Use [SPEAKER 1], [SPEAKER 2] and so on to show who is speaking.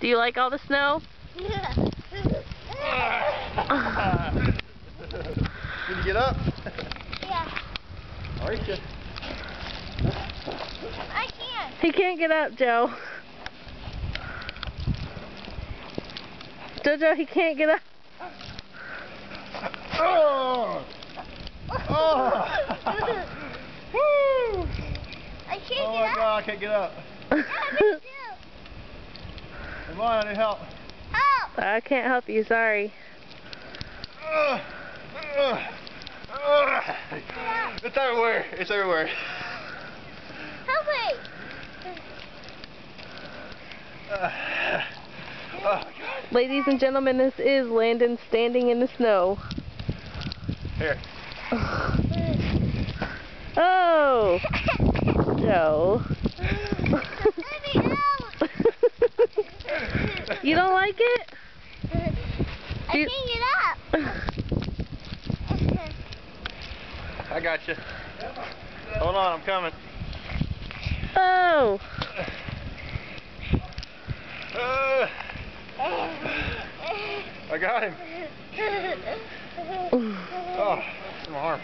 [SPEAKER 1] Do you like all the snow?
[SPEAKER 2] Yeah.
[SPEAKER 3] Can you get up?
[SPEAKER 2] Yeah.
[SPEAKER 3] Are you?
[SPEAKER 2] I can.
[SPEAKER 1] He can't get up, Joe. Jojo, he can't get up.
[SPEAKER 3] Oh! Oh! Woo!
[SPEAKER 2] I can't
[SPEAKER 3] Oh
[SPEAKER 2] get
[SPEAKER 3] my
[SPEAKER 2] up.
[SPEAKER 3] God, I can't get up.
[SPEAKER 2] Yeah, me too.
[SPEAKER 3] Come on, I need help.
[SPEAKER 2] Help.
[SPEAKER 1] I can't help you, sorry.
[SPEAKER 3] It's everywhere. It's everywhere.
[SPEAKER 2] Help me.
[SPEAKER 3] Oh my God.
[SPEAKER 1] Ladies and gentlemen, this is Landon standing in the snow.
[SPEAKER 3] Here.
[SPEAKER 1] Oh! Joe.
[SPEAKER 2] Let me out.
[SPEAKER 1] You don't like it?
[SPEAKER 2] I can't get up.
[SPEAKER 3] I got you. Hold on, I'm coming.
[SPEAKER 1] Oh!
[SPEAKER 3] I got him. Oh, it's my arm.